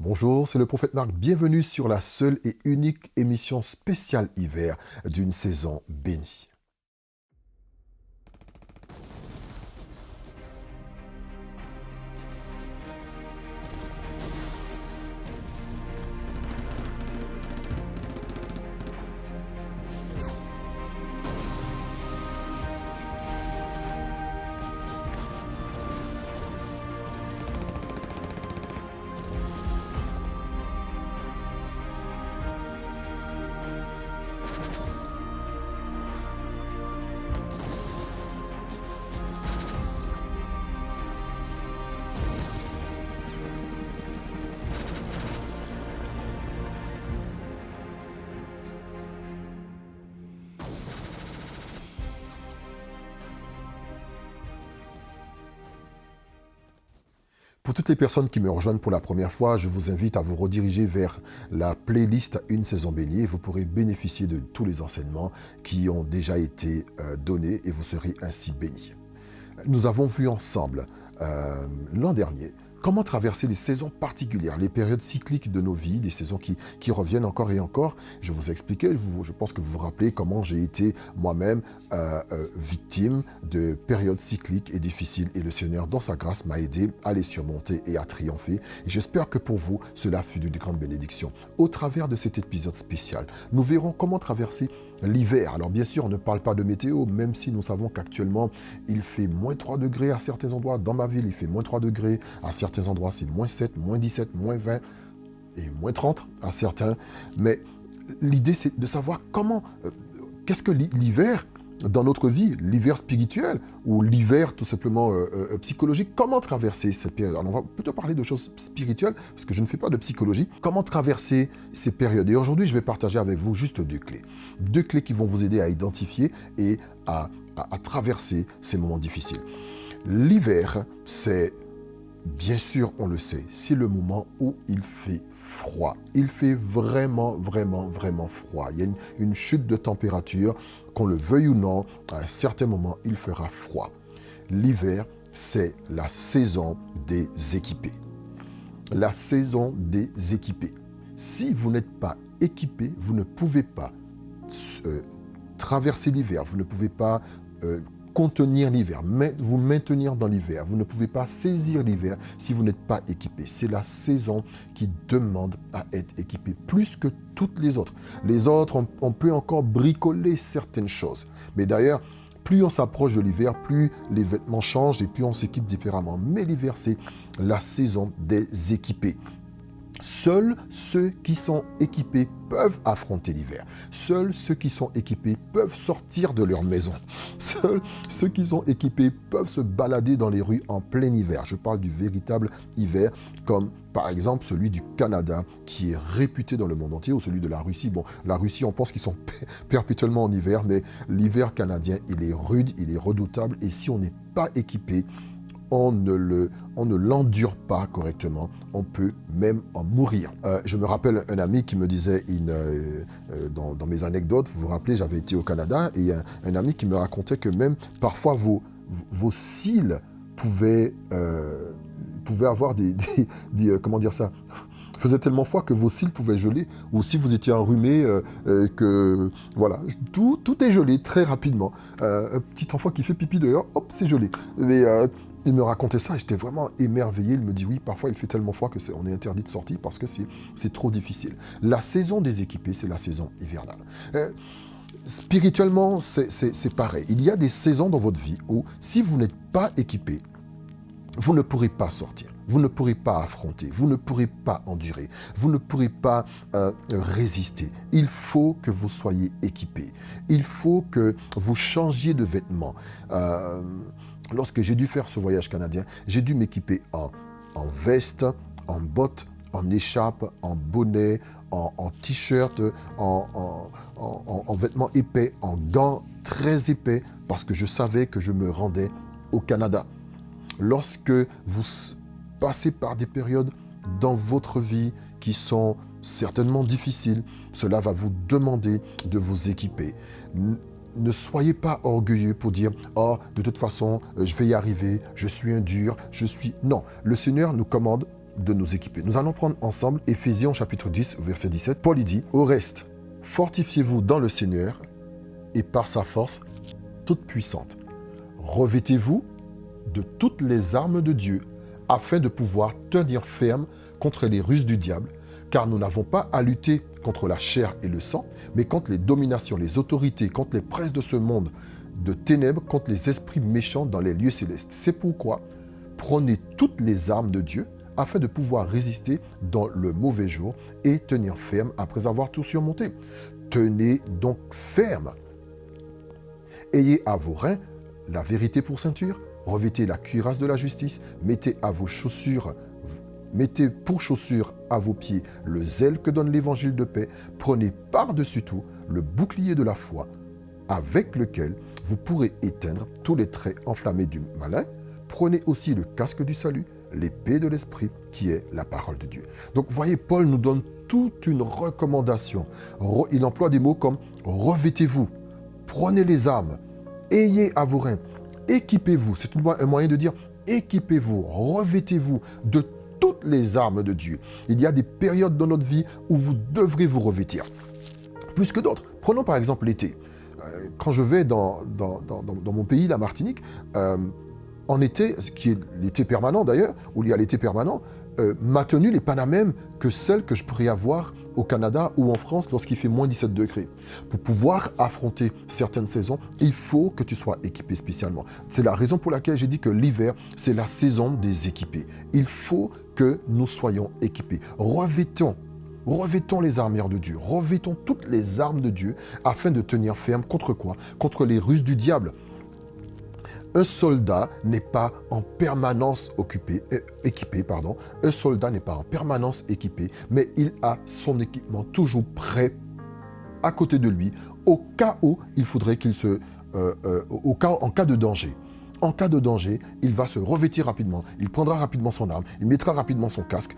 Bonjour, c'est le prophète Marc. Bienvenue sur la seule et unique émission spéciale hiver d'une saison bénie. Pour toutes les personnes qui me rejoignent pour la première fois, je vous invite à vous rediriger vers la playlist Une saison bénie et vous pourrez bénéficier de tous les enseignements qui ont déjà été donnés et vous serez ainsi bénis. Nous avons vu ensemble l'an dernier comment traverser les saisons particulières, les périodes cycliques de nos vies, des saisons qui reviennent encore et encore. Je vous ai expliqué, je pense que vous vous rappelez comment j'ai été moi-même victime de périodes cycliques et difficiles. Et le Seigneur, dans sa grâce, m'a aidé à les surmonter et à triompher. Et j'espère que pour vous, cela fut d'une grande bénédiction. Au travers de cet épisode spécial, nous verrons comment traverser l'hiver. Alors bien sûr, on ne parle pas de météo, même si nous savons qu'actuellement, il fait moins 3 degrés à certains endroits. Dans ma ville, il fait moins 3 degrés. À certains endroits, c'est moins 7, moins 17, moins 20 et moins 30 à certains. Mais l'idée, c'est de savoir comment, qu'est-ce que l'hiver dans notre vie, l'hiver spirituel ou l'hiver tout simplement psychologique, comment traverser cette période. Alors on va plutôt parler de choses spirituelles parce que je ne fais pas de psychologie. Comment traverser ces périodes. Et aujourd'hui, je vais partager avec vous juste deux clés. Deux clés qui vont vous aider à identifier et à traverser ces moments difficiles. L'hiver, c'est, bien sûr, on le sait, c'est le moment où il fait froid. Il fait vraiment, vraiment, vraiment froid. Il y a une chute de température, qu'on le veuille ou non, à un certain moment, il fera froid. L'hiver, c'est la saison des équipés. La saison des équipés. Si vous n'êtes pas équipé, vous ne pouvez pas traverser l'hiver, vous ne pouvez pas contenir l'hiver, vous maintenir dans l'hiver. Vous ne pouvez pas saisir l'hiver si vous n'êtes pas équipé. C'est la saison qui demande à être équipé plus que toutes les autres. Les autres, on peut encore bricoler certaines choses. Mais d'ailleurs, plus on s'approche de l'hiver, plus les vêtements changent et plus on s'équipe différemment. Mais l'hiver, c'est la saison des équipés. Seuls ceux qui sont équipés peuvent affronter l'hiver. Seuls ceux qui sont équipés peuvent sortir de leur maison. Seuls ceux qui sont équipés peuvent se balader dans les rues en plein hiver. Je parle du véritable hiver, comme par exemple celui du Canada, qui est réputé dans le monde entier, ou celui de la Russie. Bon, la Russie, on pense qu'ils sont perpétuellement en hiver, mais l'hiver canadien, il est rude, il est redoutable, et si on n'est pas équipé, on ne l'endure pas correctement, on peut même en mourir. Je me rappelle un ami qui me disait, dans mes anecdotes, vous vous rappelez, j'avais été au Canada, et un ami qui me racontait que même parfois vos cils pouvaient avoir comment dire ça, faisait tellement froid que vos cils pouvaient geler, ou si vous étiez enrhumé, que voilà, tout est gelé très rapidement. Un petit enfant qui fait pipi dehors, hop, c'est gelé. Mais il me racontait ça, et j'étais vraiment émerveillé. Il me dit oui, parfois il fait tellement froid que on est interdit de sortir parce que c'est trop difficile. La saison des équipés, c'est la saison hivernale. Spirituellement, c'est pareil. Il y a des saisons dans votre vie où si vous n'êtes pas équipé, vous ne pourrez pas sortir, vous ne pourrez pas affronter, vous ne pourrez pas endurer, vous ne pourrez pas résister. Il faut que vous soyez équipés. Il faut que vous changiez de vêtements. Lorsque j'ai dû faire ce voyage canadien, j'ai dû m'équiper en veste, en bottes, en écharpe, en bonnet, en t-shirt, en vêtements épais, en gants très épais, parce que je savais que je me rendais au Canada. Lorsque vous passez par des périodes dans votre vie qui sont certainement difficiles, cela va vous demander de vous équiper. Ne soyez pas orgueilleux pour dire « Oh, de toute façon, je vais y arriver, je suis un dur, je suis... » Non, le Seigneur nous commande de nous équiper. Nous allons prendre ensemble Éphésiens chapitre 10, verset 17. Paul y dit, « Au reste, fortifiez-vous dans le Seigneur et par sa force toute puissante. Revêtez-vous de toutes les armes de Dieu afin de pouvoir tenir ferme contre les ruses du diable, car nous n'avons pas à lutter contre la chair et le sang, mais contre les dominations, les autorités, contre les princes de ce monde de ténèbres, contre les esprits méchants dans les lieux célestes. C'est pourquoi prenez toutes les armes de Dieu afin de pouvoir résister dans le mauvais jour et tenir ferme après avoir tout surmonté. Tenez donc ferme. Ayez à vos reins la vérité pour ceinture, revêtez la cuirasse de la justice, mettez pour chaussures à vos pieds le zèle que donne l'évangile de paix, prenez par-dessus tout le bouclier de la foi, avec lequel vous pourrez éteindre tous les traits enflammés du malin. Prenez aussi le casque du salut, l'épée de l'esprit, qui est la parole de Dieu. Donc, voyez, Paul nous donne toute une recommandation. Il emploie des mots comme « revêtez-vous »,« prenez les armes »,« ayez à vos reins »,« équipez-vous ». C'est un moyen de dire « équipez-vous »,« revêtez-vous » de toutes les armes de Dieu. Il y a des périodes dans notre vie où vous devrez vous revêtir, plus que d'autres. Prenons par exemple l'été. Quand je vais dans mon pays, la Martinique, en été, ce qui est l'été permanent d'ailleurs, où il y a l'été permanent, ma tenue n'est pas la même que celle que je pourrais avoir au Canada ou en France lorsqu'il fait moins 17 degrés. Pour pouvoir affronter certaines saisons, il faut que tu sois équipé spécialement. C'est la raison pour laquelle j'ai dit que l'hiver, c'est la saison des équipés. Il faut que nous soyons équipés. Revêtons les armures de Dieu, revêtons toutes les armes de Dieu afin de tenir ferme contre quoi? Contre les ruses du diable. Un soldat n'est pas en permanence équipé. Un soldat n'est pas en permanence équipé, mais il a son équipement toujours prêt à côté de lui, au cas où il faudrait en cas de danger. En cas de danger, il va se revêtir rapidement, il prendra rapidement son arme, il mettra rapidement son casque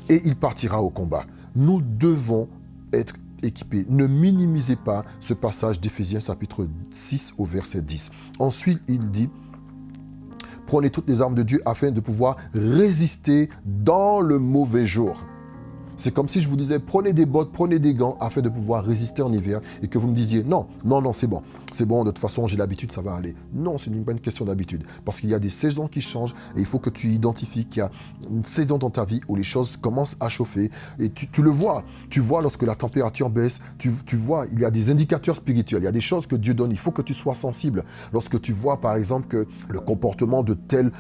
et il partira au combat. Nous devons être équipés. Ne minimisez pas ce passage d'Éphésiens chapitre 6 au verset 10. Ensuite, il dit, prenez toutes les armes de Dieu afin de pouvoir résister dans le mauvais jour. C'est comme si je vous disais, prenez des bottes, prenez des gants afin de pouvoir résister en hiver et que vous me disiez, non, c'est bon. C'est bon, de toute façon, j'ai l'habitude, ça va aller. Non, c'est une bonne question d'habitude. Parce qu'il y a des saisons qui changent et il faut que tu identifies qu'il y a une saison dans ta vie où les choses commencent à chauffer. Et tu le vois. Tu vois lorsque la température baisse, tu vois, il y a des indicateurs spirituels. Il y a des choses que Dieu donne. Il faut que tu sois sensible. Lorsque tu vois, par exemple, que le comportement de telle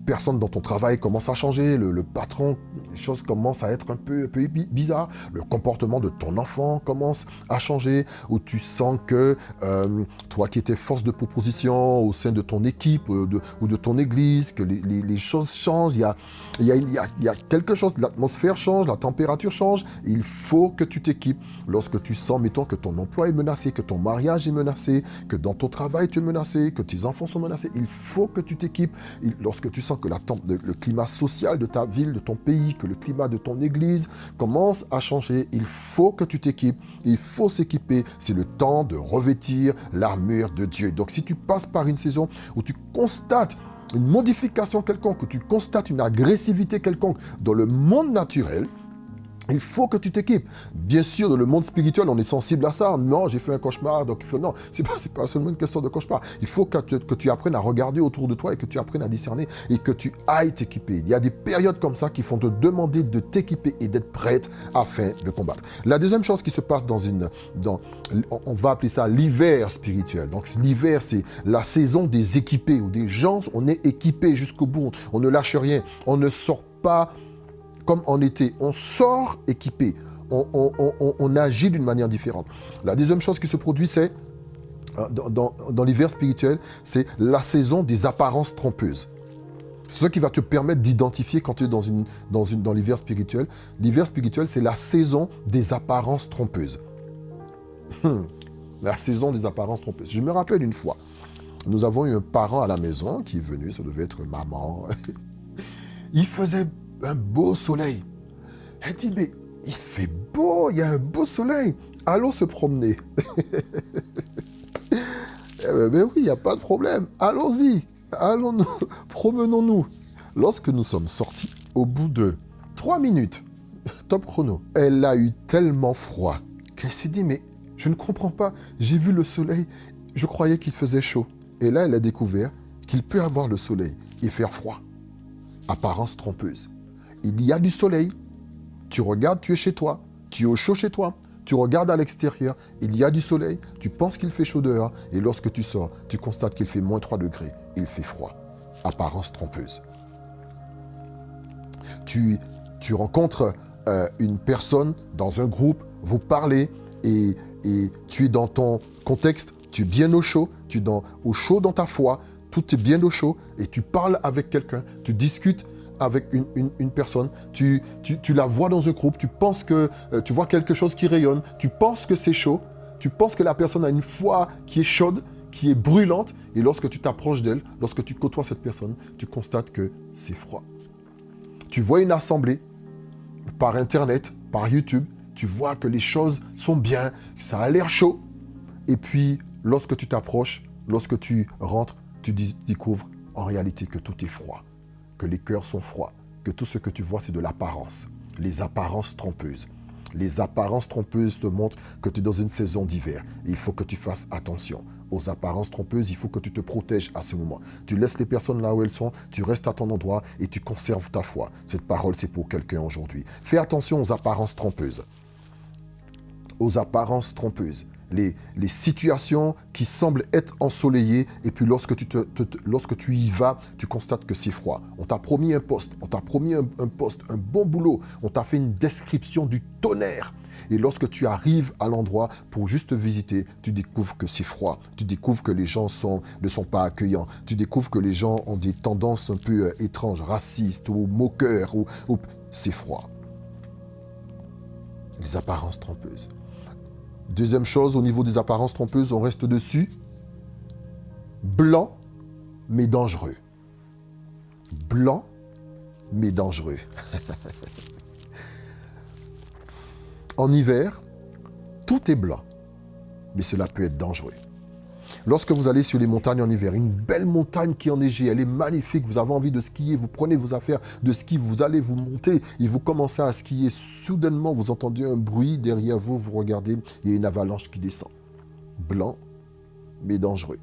personne dans ton travail commence à changer, le patron, les choses commencent à être un peu bizarres, le comportement de ton enfant commence à changer, ou tu sens que toi qui étais force de proposition au sein de ton équipe ou de ton église, que les choses changent, il y a quelque chose, l'atmosphère change, la température change, il faut que tu t'équipes. Lorsque tu sens, mettons, que ton emploi est menacé, que ton mariage est menacé, que dans ton travail tu es menacé, que tes enfants sont menacés, il faut que tu t'équipes. Lorsque tu sens que le climat social de ta ville, de ton pays, que le climat de ton église commence à changer, il faut que tu t'équipes, il faut s'équiper, c'est le temps de revêtir l'armure de Dieu. Donc si tu passes par une saison où tu constates une modification quelconque, où tu constates une agressivité quelconque dans le monde naturel, il faut que tu t'équipes. Bien sûr, dans le monde spirituel, on est sensible à ça. Non, j'ai fait un cauchemar, donc il faut... Non, c'est pas seulement une question de cauchemar. Il faut que tu apprennes à regarder autour de toi et que tu apprennes à discerner et que tu ailles t'équiper. Il y a des périodes comme ça qui font te demander de t'équiper et d'être prête afin de combattre. La deuxième chose qui se passe on va appeler ça l'hiver spirituel. Donc l'hiver, c'est la saison des équipés, où des gens, on est équipés jusqu'au bout. On ne lâche rien. On ne sort pas comme en été, on sort équipé, on agit d'une manière différente. La deuxième chose qui se produit, c'est, dans l'hiver spirituel, c'est la saison des apparences trompeuses. C'est ce qui va te permettre d'identifier quand tu es dans l'hiver spirituel. L'hiver spirituel, c'est la saison des apparences trompeuses. La saison des apparences trompeuses. Je me rappelle une fois, nous avons eu un parent à la maison qui est venu, ça devait être maman. Il faisait un beau soleil. Elle dit, mais il fait beau, il y a un beau soleil. Allons se promener. Mais oui, il n'y a pas de problème. Allons-y. Allons-nous, promenons-nous. Lorsque nous sommes sortis, au bout de 3 minutes, top chrono. Elle a eu tellement froid qu'elle s'est dit, mais je ne comprends pas, j'ai vu le soleil, je croyais qu'il faisait chaud. Et là, elle a découvert qu'il peut avoir le soleil et faire froid. Apparence trompeuse. Il y a du soleil, tu regardes, tu es chez toi, tu es au chaud chez toi, tu regardes à l'extérieur, il y a du soleil, tu penses qu'il fait chaud dehors, et lorsque tu sors, tu constates qu'il fait moins 3 degrés, il fait froid. Apparence trompeuse. Tu rencontres une personne dans un groupe, vous parlez, et tu es dans ton contexte, tu es bien au chaud, tu es au chaud dans ta foi, tout est bien au chaud, et tu parles avec quelqu'un, tu discutes avec une personne, tu la vois dans un groupe, tu penses que tu vois quelque chose qui rayonne, tu penses que c'est chaud, tu penses que la personne a une foi qui est chaude, qui est brûlante, et lorsque tu t'approches d'elle, lorsque tu côtoies cette personne, tu constates que c'est froid. Tu vois une assemblée par Internet, par YouTube, tu vois que les choses sont bien, ça a l'air chaud, et puis lorsque tu t'approches, lorsque tu rentres, tu découvres en réalité que tout est froid, que les cœurs sont froids, que tout ce que tu vois, c'est de l'apparence, les apparences trompeuses. Les apparences trompeuses te montrent que tu es dans une saison d'hiver. Et il faut que tu fasses attention aux apparences trompeuses. Il faut que tu te protèges à ce moment. Tu laisses les personnes là où elles sont, tu restes à ton endroit et tu conserves ta foi. Cette parole, c'est pour quelqu'un aujourd'hui. Fais attention aux apparences trompeuses. Aux apparences trompeuses. Les situations qui semblent être ensoleillées, et puis lorsque tu y vas, tu constates que c'est froid. On t'a promis un poste, on t'a promis un poste, un bon boulot, on t'a fait une description du tonnerre. Et lorsque tu arrives à l'endroit pour juste visiter, tu découvres que c'est froid. Tu découvres que les gens ne sont pas accueillants. Tu découvres que les gens ont des tendances un peu étranges, racistes ou moqueurs. C'est froid. Les apparences trompeuses. Deuxième chose, au niveau des apparences trompeuses, on reste dessus. Blanc, mais dangereux. Blanc, mais dangereux. En hiver, tout est blanc, mais cela peut être dangereux. Lorsque vous allez sur les montagnes en hiver, une belle montagne qui est enneigée, elle est magnifique, vous avez envie de skier, vous prenez vos affaires de ski, vous allez vous monter et vous commencez à skier. Soudainement, vous entendez un bruit derrière vous, vous regardez, il y a une avalanche qui descend. Blanc, mais dangereux.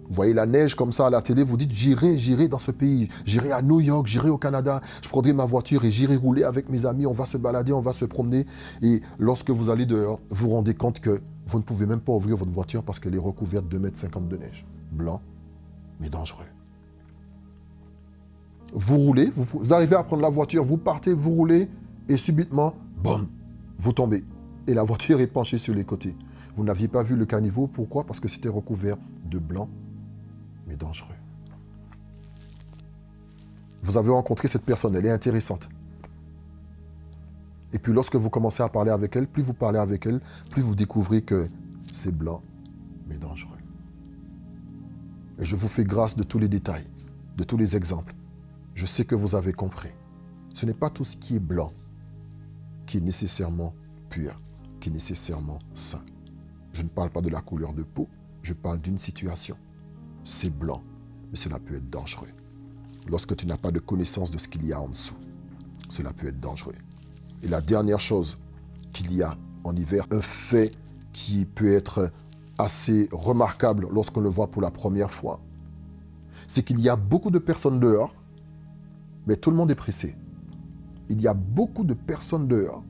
Vous voyez la neige comme ça à la télé, vous dites j'irai dans ce pays, j'irai à New York, j'irai au Canada, je prendrai ma voiture et j'irai rouler avec mes amis, on va se balader, on va se promener. Et lorsque vous allez dehors, vous vous rendez compte que vous ne pouvez même pas ouvrir votre voiture parce qu'elle est recouverte de 2,50 m de neige. Blanc, mais dangereux. Vous roulez, vous arrivez à prendre la voiture, vous partez, vous roulez, et subitement, boum, vous tombez. Et la voiture est penchée sur les côtés. Vous n'aviez pas vu le caniveau, pourquoi? Parce que c'était recouvert de blanc, mais dangereux. Vous avez rencontré cette personne, elle est intéressante. Et puis lorsque vous commencez à parler avec elle, plus vous parlez avec elle, plus vous découvrez que c'est blanc, mais dangereux. Et je vous fais grâce de tous les détails, de tous les exemples. Je sais que vous avez compris. Ce n'est pas tout ce qui est blanc qui est nécessairement pur, qui est nécessairement sain. Je ne parle pas de la couleur de peau, je parle d'une situation. C'est blanc, mais cela peut être dangereux. Lorsque tu n'as pas de connaissance de ce qu'il y a en dessous, cela peut être dangereux. Et la dernière chose qu'il y a en hiver, un fait qui peut être assez remarquable lorsqu'on le voit pour la première fois, c'est qu'il y a beaucoup de personnes dehors, mais tout le monde est pressé. Il y a beaucoup de personnes dehors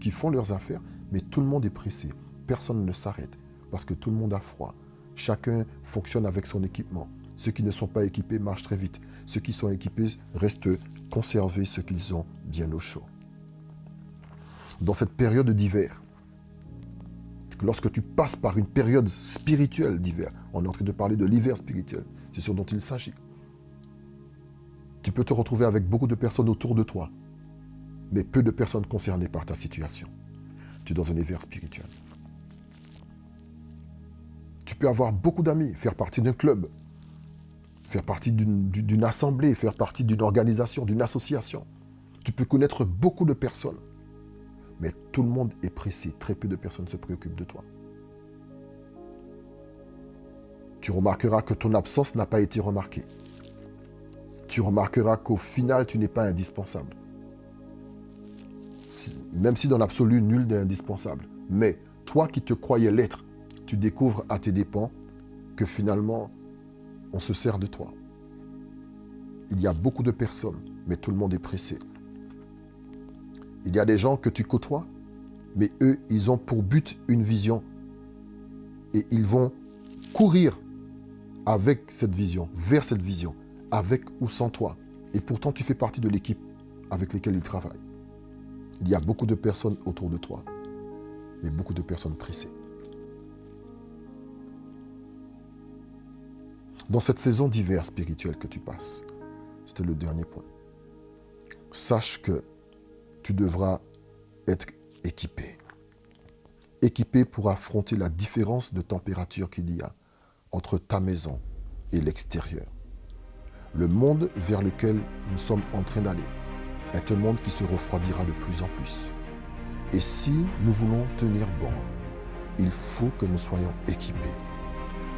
qui font leurs affaires, mais tout le monde est pressé. Personne ne s'arrête parce que tout le monde a froid. Chacun fonctionne avec son équipement. Ceux qui ne sont pas équipés marchent très vite. Ceux qui sont équipés restent conservés ce qu'ils ont bien au chaud. Dans cette période d'hiver, lorsque tu passes par une période spirituelle d'hiver, on est en train de parler de l'hiver spirituel, c'est ce dont il s'agit. Tu peux te retrouver avec beaucoup de personnes autour de toi, mais peu de personnes concernées par ta situation. Tu es dans un hiver spirituel. Tu peux avoir beaucoup d'amis, faire partie d'un club, faire partie d'une assemblée, faire partie d'une organisation, d'une association. Tu peux connaître beaucoup de personnes, mais tout le monde est pressé. Très peu de personnes se préoccupent de toi. Tu remarqueras que ton absence n'a pas été remarquée. Tu remarqueras qu'au final, tu n'es pas indispensable. même si dans l'absolu, nul n'est indispensable. Mais toi qui te croyais l'être, tu découvres à tes dépens que finalement, on se sert de toi. Il y a beaucoup de personnes, mais tout le monde est pressé. Il y a des gens que tu côtoies, mais eux, ils ont pour but une vision. Et ils vont courir avec cette vision, vers cette vision, avec ou sans toi. Et pourtant, tu fais partie de l'équipe avec laquelle ils travaillent. Il y a beaucoup de personnes autour de toi, mais beaucoup de personnes pressées. Dans cette saison d'hiver spirituelle que tu passes, c'était le dernier point. Sache que tu devras être équipé. Équipé pour affronter la différence de température qu'il y a entre ta maison et l'extérieur. Le monde vers lequel nous sommes en train d'aller est un monde qui se refroidira de plus en plus. Et si nous voulons tenir bon, il faut que nous soyons équipés.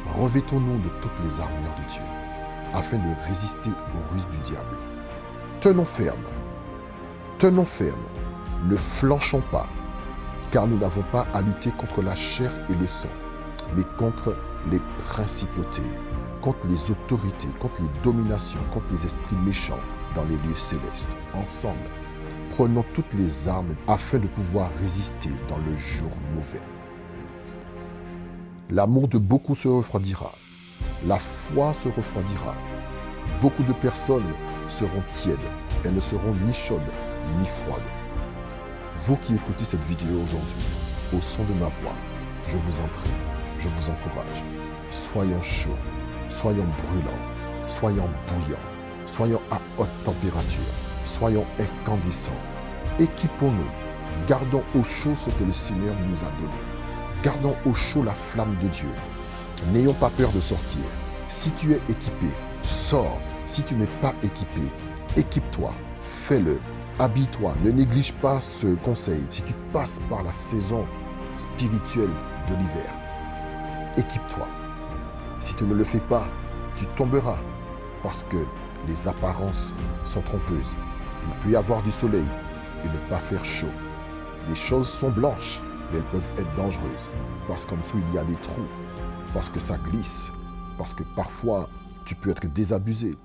Revêtons-nous de toutes les armures de Dieu afin de résister aux ruses du diable. Tenons ferme, ne flanchons pas, car nous n'avons pas à lutter contre la chair et le sang, mais contre les principautés, contre les autorités, contre les dominations, contre les esprits méchants dans les lieux célestes. Ensemble, prenons toutes les armes afin de pouvoir résister dans le jour mauvais. L'amour de beaucoup se refroidira, la foi se refroidira. Beaucoup de personnes seront tièdes, elles ne seront ni chaudes ni froides. Vous qui écoutez cette vidéo aujourd'hui, au son de ma voix, je vous en prie, je vous encourage. Soyons chauds, soyons brûlants, soyons bouillants, soyons à haute température, soyons incandescents. Équipons-nous, gardons au chaud ce que le Seigneur nous a donné. Gardons au chaud la flamme de Dieu. N'ayons pas peur de sortir. Si tu es équipé, sors. Si tu n'es pas équipé, équipe-toi, fais-le. Habille-toi, ne néglige pas ce conseil. Si tu passes par la saison spirituelle de l'hiver, équipe-toi. Si tu ne le fais pas, tu tomberas parce que les apparences sont trompeuses. Il peut y avoir du soleil et ne pas faire chaud. Les choses sont blanches, mais elles peuvent être dangereuses parce qu'en dessous, il y a des trous, parce que ça glisse, parce que parfois, tu peux être désabusé,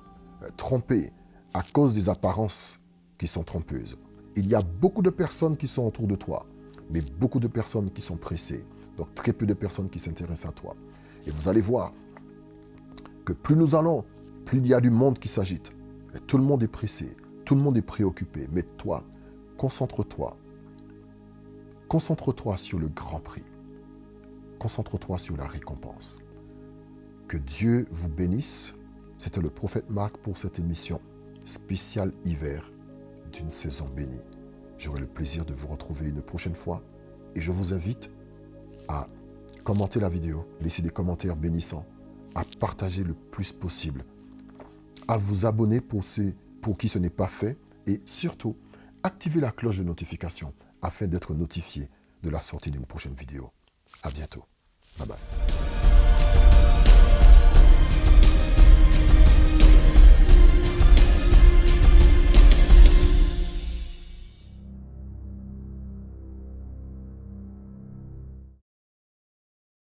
trompé à cause des apparences qui sont trompeuses. Il y a beaucoup de personnes qui sont autour de toi, mais beaucoup de personnes qui sont pressées. Donc très peu de personnes qui s'intéressent à toi. Et vous allez voir que plus nous allons, plus il y a du monde qui s'agite. Et tout le monde est pressé, tout le monde est préoccupé. Mais toi, concentre-toi. Concentre-toi sur le grand prix. Concentre-toi sur la récompense. Que Dieu vous bénisse. C'était le prophète Marc pour cette émission spéciale hiver d'une saison bénie. J'aurai le plaisir de vous retrouver une prochaine fois et je vous invite à commenter la vidéo, laisser des commentaires bénissants, à partager le plus possible, à vous abonner pour qui ce n'est pas fait et surtout, activer la cloche de notification afin d'être notifié de la sortie d'une prochaine vidéo. À bientôt. Bye bye.